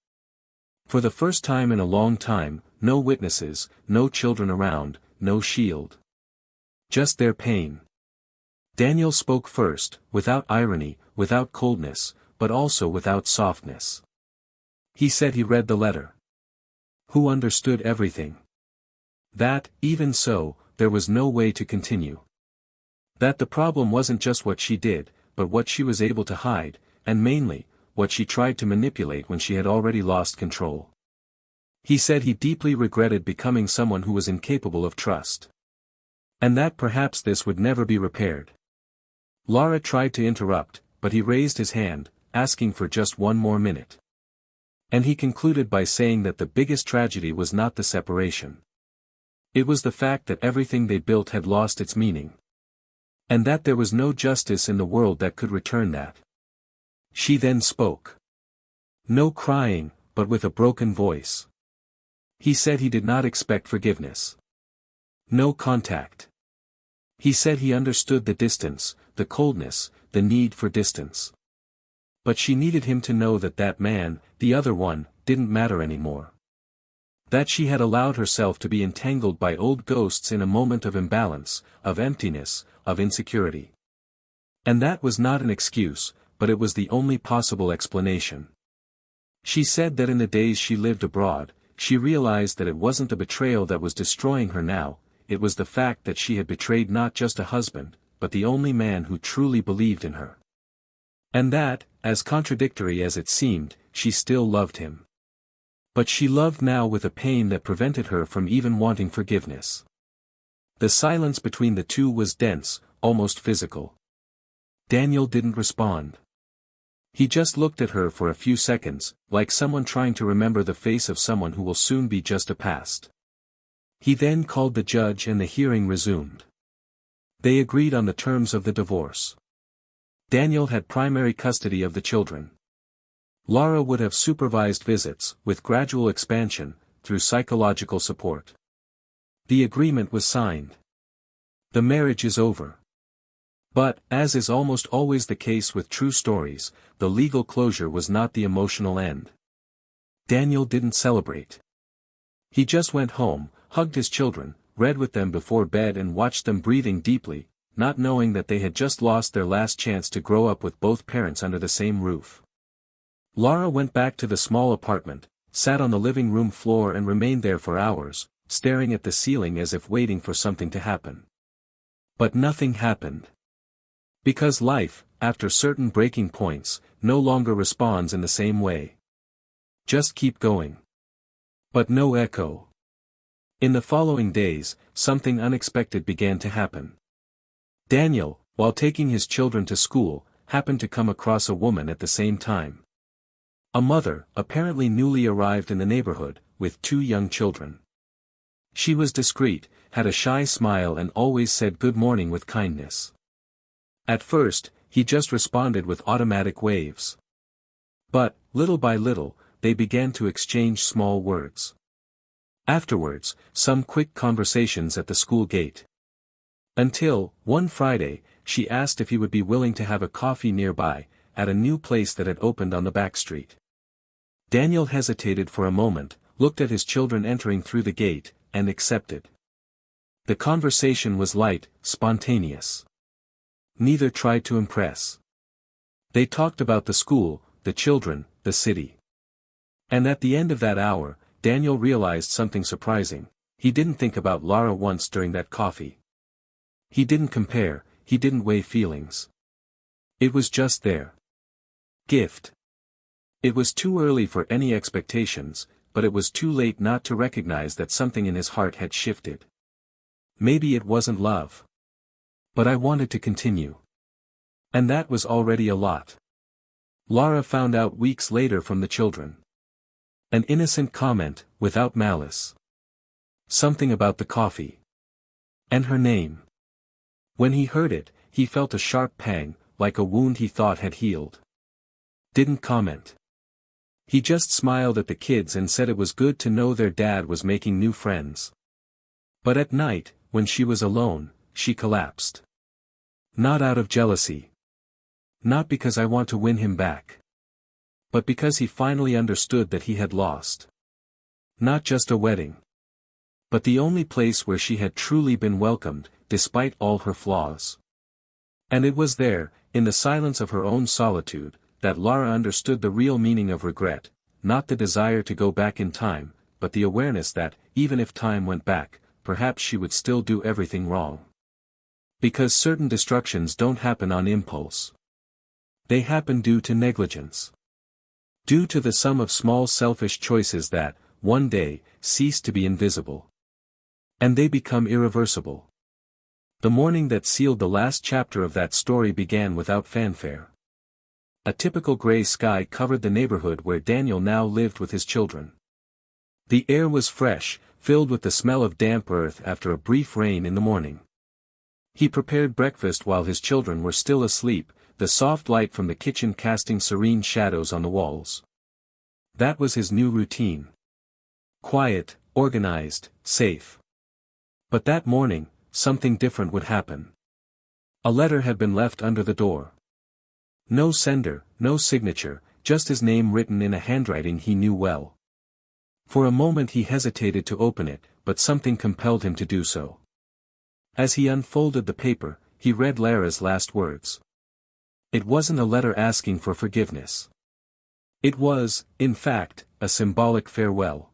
For the first time in a long time, no witnesses, no children around, no shield. Just their pain. Daniel spoke first, without irony, without coldness, but also without softness. He said he read the letter. Who understood everything. That, even so, there was no way to continue. That the problem wasn't just what she did, but what she was able to hide, and mainly, what she tried to manipulate when she had already lost control. He said he deeply regretted becoming someone who was incapable of trust. And that perhaps this would never be repaired. Lara tried to interrupt, but he raised his hand, asking for just one more minute. And he concluded by saying that the biggest tragedy was not the separation. It was the fact that everything they built had lost its meaning. And that there was no justice in the world that could return that. She then spoke. No crying, but with a broken voice. He said he did not expect forgiveness. No contact. He said he understood the distance, the coldness, the need for distance. But she needed him to know that that man, the other one, didn't matter anymore. That she had allowed herself to be entangled by old ghosts in a moment of imbalance, of emptiness, of insecurity. And that was not an excuse, but it was the only possible explanation. She said that in the days she lived abroad, she realized that it wasn't a betrayal that was destroying her now, it was the fact that she had betrayed not just a husband, but the only man who truly believed in her. And that, as contradictory as it seemed, she still loved him. But she loved now with a pain that prevented her from even wanting forgiveness. The silence between the two was dense, almost physical. Daniel didn't respond. He just looked at her for a few seconds, like someone trying to remember the face of someone who will soon be just a past. He then called the judge and the hearing resumed. They agreed on the terms of the divorce. Daniel had primary custody of the children. Lara would have supervised visits, with gradual expansion, through psychological support. The agreement was signed. The marriage is over. But, as is almost always the case with true stories, the legal closure was not the emotional end. Daniel didn't celebrate. He just went home, hugged his children, read with them before bed and watched them breathing deeply, not knowing that they had just lost their last chance to grow up with both parents under the same roof. Lara went back to the small apartment, sat on the living room floor and remained there for hours, staring at the ceiling as if waiting for something to happen. But nothing happened. Because life, after certain breaking points, no longer responds in the same way. Just keep going. But no echo. In the following days, something unexpected began to happen. Daniel, while taking his children to school, happened to come across a woman at the same time. A mother, apparently newly arrived in the neighborhood, with 2 young children. She was discreet, had a shy smile and always said good morning with kindness. At first, he just responded with automatic waves. But, little by little, they began to exchange small words. Afterwards, some quick conversations at the school gate. Until, one Friday, she asked if he would be willing to have a coffee nearby, at a new place that had opened on the back street. Daniel hesitated for a moment, looked at his children entering through the gate, and accepted. The conversation was light, spontaneous. Neither tried to impress. They talked about the school, the children, the city. And at the end of that hour, Daniel realized something surprising. He didn't think about Lara once during that coffee. He didn't compare, he didn't weigh feelings. It was just there. Gift. It was too early for any expectations, but it was too late not to recognize that something in his heart had shifted. Maybe it wasn't love. But I wanted to continue. And that was already a lot. Lara found out weeks later from the children. An innocent comment, without malice. Something about the coffee. And her name. When he heard it, he felt a sharp pang, like a wound he thought had healed. Didn't comment. He just smiled at the kids and said it was good to know their dad was making new friends. But at night, when she was alone, she collapsed. Not out of jealousy. Not because I want to win him back. But because he finally understood that he had lost. Not just a wedding. But the only place where she had truly been welcomed, despite all her flaws. And it was there, in the silence of her own solitude, that Lara understood the real meaning of regret, not the desire to go back in time, but the awareness that, even if time went back, perhaps she would still do everything wrong. Because certain destructions don't happen on impulse. They happen due to negligence. Due to the sum of small selfish choices that, one day, cease to be invisible. And they become irreversible. The morning that sealed the last chapter of that story began without fanfare. A typical gray sky covered the neighborhood where Daniel now lived with his children. The air was fresh, filled with the smell of damp earth after a brief rain in the morning. He prepared breakfast while his children were still asleep, the soft light from the kitchen casting serene shadows on the walls. That was his new routine. Quiet, organized, safe. But that morning, something different would happen. A letter had been left under the door. No sender, no signature, just his name written in a handwriting he knew well. For a moment he hesitated to open it, but something compelled him to do so. As he unfolded the paper, he read Lara's last words. It wasn't a letter asking for forgiveness. It was, in fact, a symbolic farewell.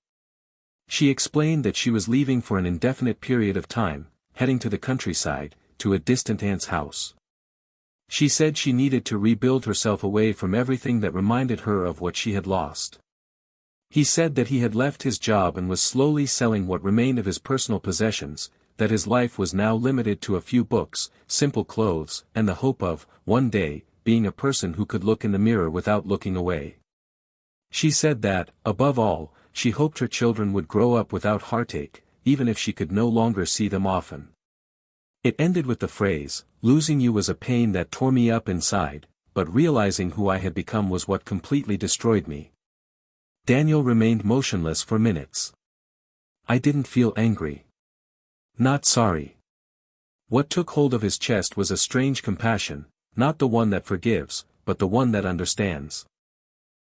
She explained that she was leaving for an indefinite period of time, heading to the countryside, to a distant aunt's house. She said she needed to rebuild herself away from everything that reminded her of what she had lost. He said that he had left his job and was slowly selling what remained of his personal possessions, that his life was now limited to a few books, simple clothes, and the hope of, one day, being a person who could look in the mirror without looking away. She said that, above all, she hoped her children would grow up without heartache, even if she could no longer see them often. It ended with the phrase, "Losing you was a pain that tore me up inside, but realizing who I had become was what completely destroyed me." Daniel remained motionless for minutes. I didn't feel angry. Not sorry. What took hold of his chest was a strange compassion, not the one that forgives, but the one that understands.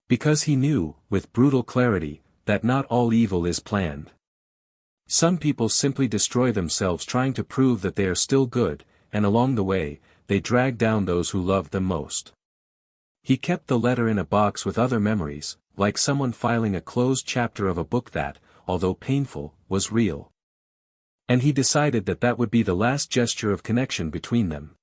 Because he knew, with brutal clarity, that not all evil is planned. Some people simply destroy themselves trying to prove that they are still good, and along the way, they drag down those who loved them most. He kept the letter in a box with other memories, like someone filing a closed chapter of a book that, although painful, was real. And he decided that that would be the last gesture of connection between them.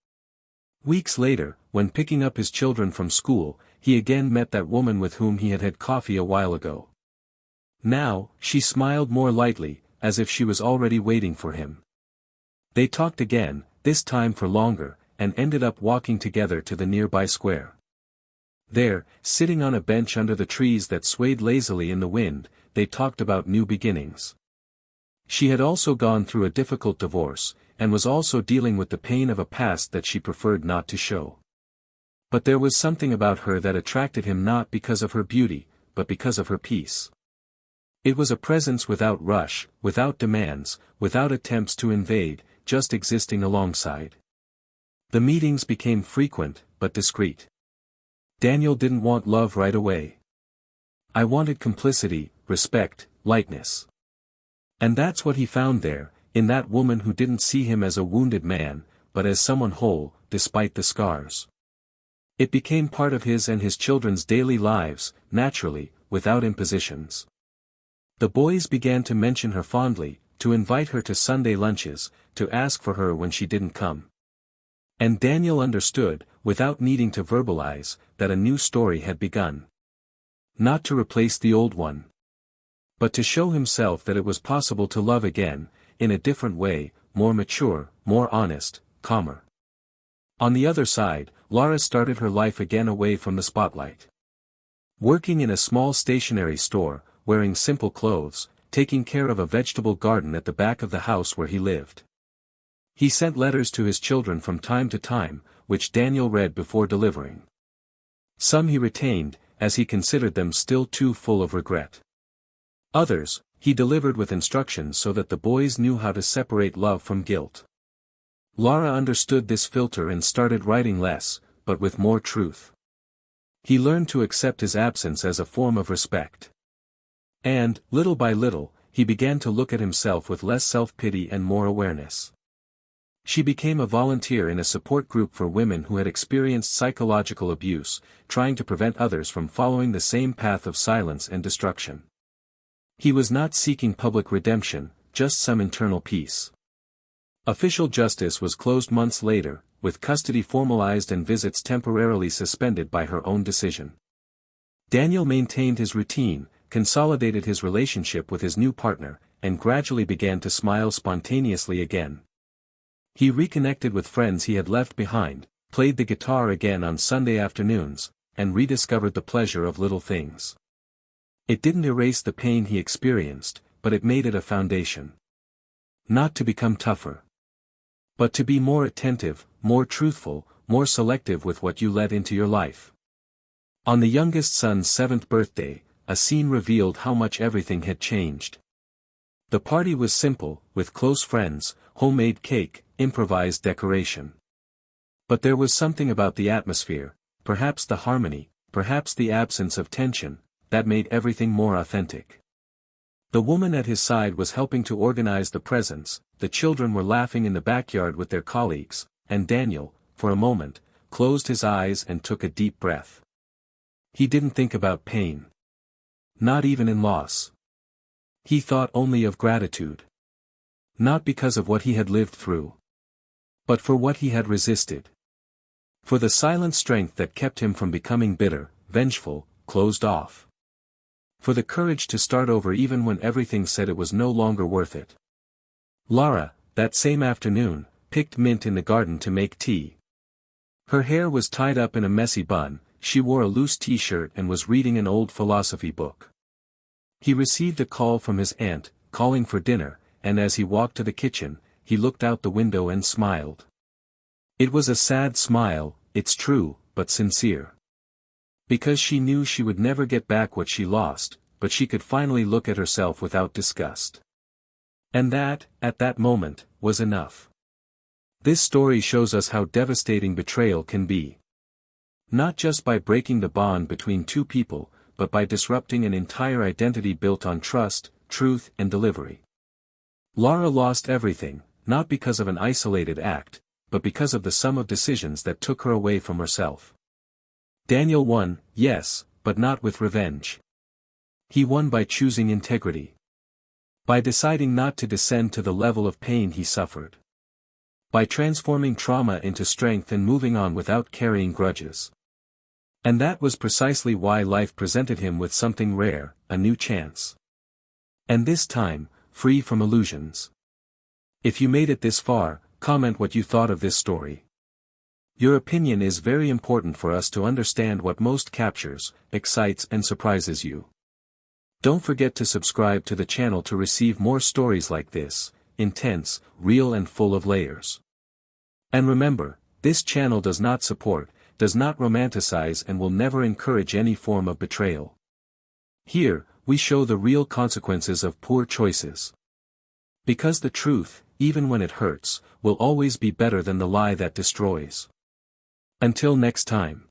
Weeks later, when picking up his children from school, he again met that woman with whom he had had coffee a while ago. Now, she smiled more lightly, as if she was already waiting for him. They talked again, this time for longer, and ended up walking together to the nearby square. There, sitting on a bench under the trees that swayed lazily in the wind, they talked about new beginnings. She had also gone through a difficult divorce, and was also dealing with the pain of a past that she preferred not to show. But there was something about her that attracted him not because of her beauty, but because of her peace. It was a presence without rush, without demands, without attempts to invade, just existing alongside. The meetings became frequent, but discreet. Daniel didn't want love right away. I wanted complicity, respect, lightness. And that's what he found there, in that woman who didn't see him as a wounded man, but as someone whole, despite the scars. It became part of his and his children's daily lives, naturally, without impositions. The boys began to mention her fondly, to invite her to Sunday lunches, to ask for her when she didn't come. And Daniel understood, without needing to verbalize, that a new story had begun. Not to replace the old one, but to show himself that it was possible to love again, in a different way, more mature, more honest, calmer. On the other side, Lara started her life again away from the spotlight. Working in a small stationery store, wearing simple clothes, taking care of a vegetable garden at the back of the house where he lived. He sent letters to his children from time to time, which Daniel read before delivering. Some he retained, as he considered them still too full of regret. Others, he delivered with instructions so that the boys knew how to separate love from guilt. Lara understood this filter and started writing less, but with more truth. He learned to accept his absence as a form of respect. And, little by little, he began to look at himself with less self-pity and more awareness. She became a volunteer in a support group for women who had experienced psychological abuse, trying to prevent others from following the same path of silence and destruction. He was not seeking public redemption, just some internal peace. Official justice was closed months later, with custody formalized and visits temporarily suspended by her own decision. Daniel maintained his routine, consolidated his relationship with his new partner, and gradually began to smile spontaneously again. He reconnected with friends he had left behind, played the guitar again on Sunday afternoons, and rediscovered the pleasure of little things. It didn't erase the pain he experienced, but it made it a foundation. Not to become tougher, but to be more attentive, more truthful, more selective with what you let into your life. On the youngest son's 7th birthday, a scene revealed how much everything had changed. The party was simple, with close friends, homemade cake, improvised decoration. But there was something about the atmosphere, perhaps the harmony, perhaps the absence of tension, that made everything more authentic. The woman at his side was helping to organize the presents, the children were laughing in the backyard with their colleagues, and Daniel, for a moment, closed his eyes and took a deep breath. He didn't think about pain. Not even in loss. He thought only of gratitude. Not because of what he had lived through, but for what he had resisted. For the silent strength that kept him from becoming bitter, vengeful, closed off. For the courage to start over even when everything said it was no longer worth it. Lara, that same afternoon, picked mint in the garden to make tea. Her hair was tied up in a messy bun, she wore a loose t-shirt and was reading an old philosophy book. He received a call from his aunt, calling for dinner, and as he walked to the kitchen, he looked out the window and smiled. It was a sad smile, it's true, but sincere. Because she knew she would never get back what she lost, but she could finally look at herself without disgust. And that, at that moment, was enough. This story shows us how devastating betrayal can be. Not just by breaking the bond between two people, but by disrupting an entire identity built on trust, truth, and delivery. Lara lost everything, not because of an isolated act, but because of the sum of decisions that took her away from herself. Daniel won, yes, but not with revenge. He won by choosing integrity. By deciding not to descend to the level of pain he suffered. By transforming trauma into strength and moving on without carrying grudges. And that was precisely why life presented him with something rare, a new chance. And this time, free from illusions. If you made it this far, comment what you thought of this story. Your opinion is very important for us to understand what most captures, excites and surprises you. Don't forget to subscribe to the channel to receive more stories like this, intense, real and full of layers. And remember, this channel does not support, does not romanticize and will never encourage any form of betrayal. Here, we show the real consequences of poor choices. Because the truth, even when it hurts, will always be better than the lie that destroys. Until next time.